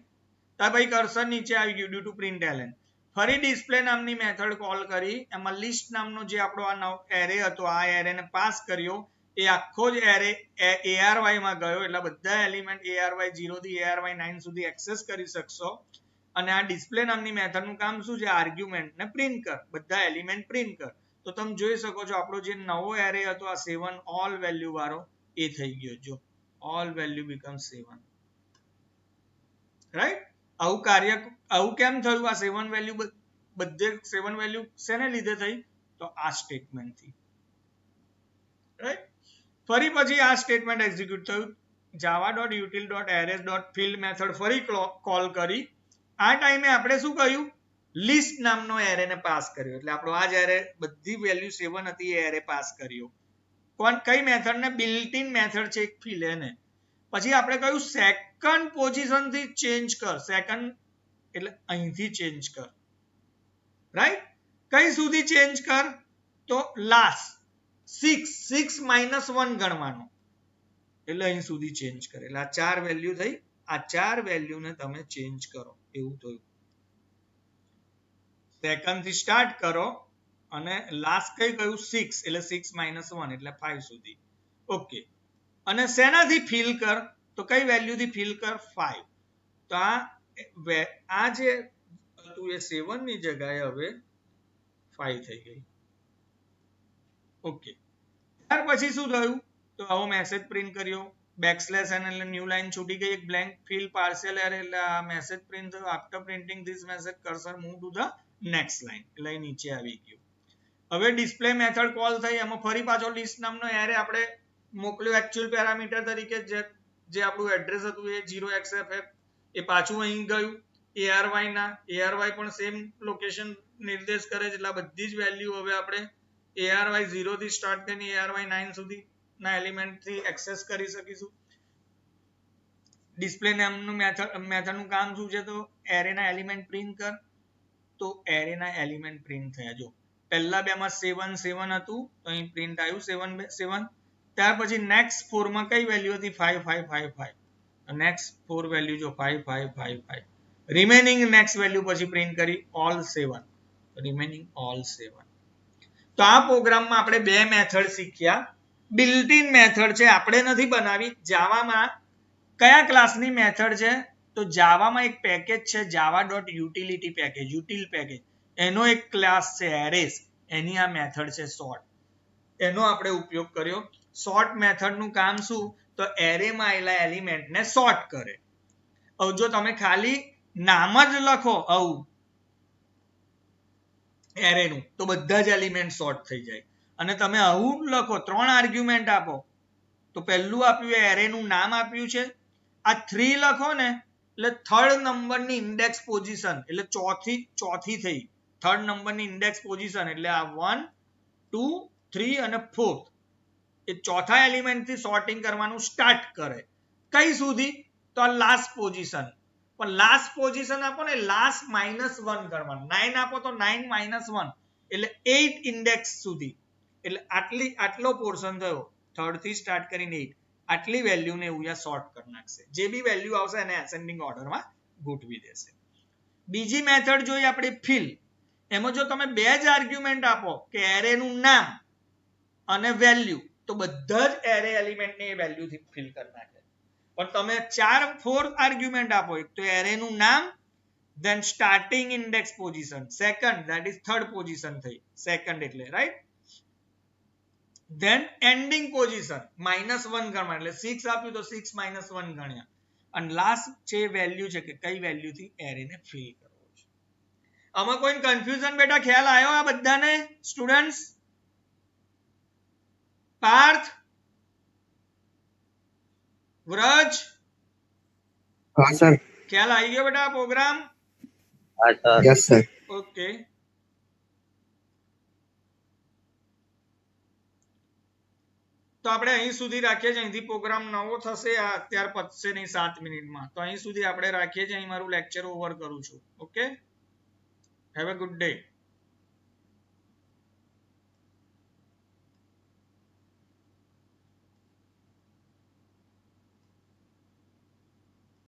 ત્યાર પછી કર્સર નીચે આવી ગયું ડ્યુ ટુ પ્રિન્ટલન. ફરી ડિસ્પ્લે નામની મેથડ કોલ કરી એમાં લિસ્ટ નામનો જે આપણો આ એરે હતો આ એરેને પાસ કર્યો. એ આખો જ એરે ARY માં ગયો એટલે બધા એલિમેન્ટ ARY 0 થી ARY 9 સુધી એક્સેસ કરી શકશો. અને આ ડિસ્પ્લે નામની મેથડનું કામ શું છે આર્ગ્યુમેન્ટ ને પ્રિન્ટ કર બધા એલિમેન્ટ પ્રિન્ટ કર. તો તમે જોઈ શકો છો આપણો જે નવો એરે હતો આ 7 ઓલ વેલ્યુ વાળો એ થઈ ગયો. જો all value becomes 7 રાઈટ. આવું કેમ થયું આ 7 વેલ્યુ બધે 7 વેલ્યુ શેને લીધે થઈ તો આ સ્ટેટમેન્ટ થી રાઈટ. ફરી પછી આ સ્ટેટમેન્ટ એક્ઝિક્યુટ થયું java.util.arrays.fill મેથડ ફરી કોલ કરી. આ ટાઈમે આપણે શું કર્યું લિસ્ટ નામનો એરે ને પાસ કર્યો એટલે આપણો આ જ એરે બધી વેલ્યુ 7 હતી એ એરે પાસ કર્યો. કોણ કઈ મેથડ ને બિલ્ટ ઇન મેથડ છે એક ફિલ એને. પછી આપણે કહ્યું સેકન્ડ પોઝિશન થી ચેન્જ કર સેકન્ડ એટલે અહીંથી ચેન્જ કર રાઈટ. કઈ સુધી ચેન્જ કર તો લાસ્ટ 6 -1 ગણવાનો એટલે અહીં સુધી ચેન્જ કરે એટલે આ 4 વેલ્યુ થઈ. આ 4 વેલ્યુ ને તમે ચેન્જ કરો એવું થયું. સેકન્ડ થી સ્ટાર્ટ કરો અને લાસ્ટ કઈ કહ્યું 6 એટલે 6 -1 એટલે 5 સુધી. ઓકે અને શેનાથી ફિલ કર તો કઈ વેલ્યુ થી ફિલ કર 5. તો આ જે હતું એ 7 ની જગ્યાએ હવે 5 થઈ ગઈ. ઓકે ત્યાર પછી શું થયું તો આવો મેસેજ પ્રિન્ટ કર્યો બેકસ્લેશ n એટલે ન્યુ લાઈન છૂટી ગઈ એક બ્લેન્ક ફિલ પાર્શિયલ એરે એટલે આ મેસેજ પ્રિન્ટ થયો after printing this message cursor move to the next line એટલે નીચે આવી ગયું. હવે ડિસ્પ્લે મેથડ કોલ થઈ એમાં ફરી પાછો લિસ્ટ નામનો એરે આપણે મોકલ્યો એક્ચ્યુઅલ પેરામીટર તરીકે જે આપણું એડ્રેસ હતું એ 0xff એ પાછું અહીં ગયું ARY ના ARY પણ સેમ લોકેશન નિર્દેશ કરે છે એટલે બધી જ વેલ્યુ હવે આપણે ARY 0 થી સ્ટાર્ટ કરીને ARY 9 સુધી ના એલિમેન્ટ થી એક્સેસ કરી શકીશું. ડિસ્પ્લે નામનું મેથડનું કામ શું છે તો એરે ના એલિમેન્ટ પ્રિન્ટ કર તો એરે ના એલિમેન્ટ પ્રિન્ટ થયા. જો પહેલા બેમાં 7 7 હતું તો અહીં પ્રિન્ટ આવ્યું 7 7. ત્યાર પછી નેક્સ્ટ 4 માં કઈ વેલ્યુ હતી 5 5 5 5 નેક્સ્ટ 4 વેલ્યુ જો 5 5 5 5 રિમેનિંગ નેક્સ્ટ વેલ્યુ પછી પ્રિન્ટ કરી ઓલ 7 રિમેનિંગ ઓલ 7. તો આ પ્રોગ્રામમાં આપણે બે મેથડ શીખ્યા. બિલ્ટ ઇન મેથડ છે આપણે નથી બનાવી જાવામાં કયા ક્લાસની મેથડ છે તો જાવામાં એક પેકેજ છે java.utility પેકેજ util પેકેજ એનો એક ક્લાસ છે એરેઝ એની આ મેથડ છે સોર્ટ એનો આપણે ઉપયોગ કર્યો. સોર્ટ મેથડનું કામ શું તો એરેમાં આવેલા એલિમેન્ટને સોર્ટ કરે. હવે જો તમે ખાલી નામ જ લખો આવું એરેનું તો બધા જ એલિમેન્ટ સોર્ટ થઈ જાય અને તમે આવું લખો 3 આર્ગ્યુમેન્ટ આપો તો પહેલું આપ્યું એરેનું નામ આપ્યું છે આ 3 લખો ને એટલે થર્ડ નંબરની ઇન્ડેક્સ પોઝિશન એટલે ચોથી થઈ થર્ડ નંબરની ઇન્ડેક્સ પોઝિશન એટલે આ 1 2 3 અને 4 એ ચોથા એલિમેન્ટ થી સોર્ટિંગ કરવાનું સ્ટાર્ટ કરે કઈ સુધી તો આ લાસ્ટ પોઝિશન. પણ લાસ્ટ પોઝિશન આપો ને લાસ્ટ -1 કરવાનું 9 આપો તો 9 -1 એટલે 8 ઇન્ડેક્સ સુધી એટલે આટલો પોર્શન થયો થર્ડ થી સ્ટાર્ટ કરીને 8 આટલી વેલ્યુ ને એવું સોર્ટ કરી નાખશે. જે બી વેલ્યુ આવશે એને એસેન્ડિંગ ઓર્ડરમાં ગોઠવી દેશે. બીજી મેથડ જોઈએ આપણે ફિલ. એમાં જો તમે બે જ આર્ગ્યુમેન્ટ આપો કે એરેનું નામ અને વેલ્યુ તો બધા જ એરે એલિમેન્ટને એ વેલ્યુથી ફિલ કરી નાખે. પણ તમે 4 આર્ગ્યુમેન્ટ આપો એક તો એરેનું નામ then starting index position second that is third position થઈ second એટલે right then ending position -1 ગણવા એટલે 6 આપ્યું તો 6 -1 ગણ્યા અને લાસ્ટ જે વેલ્યુ છે કે કઈ વેલ્યુ થી એરે ને ફિલ કરવો છે. આમાં કોઈ કન્ફ્યુઝન બેટા ખ્યાલ આવ્યો આ બધાને સ્ટુડન્ટ્સ પાર્થ વ્રજ हाँ सर ખ્યાલ આવી ગયો બેટા પ્રોગ્રામ यस सर ઓકે તો આપણે અહીં સુધી રાખીએ છીએ. અહીંથી પ્રોગ્રામ નવો થશે. આ અત્યાર પતશે નહીં 7 મિનિટમાં. તો અહીં સુધી આપણે રાખીએ છીએ. અહીં મારું લેક્ચર ઓવર કરું છું. Okay, have a good day.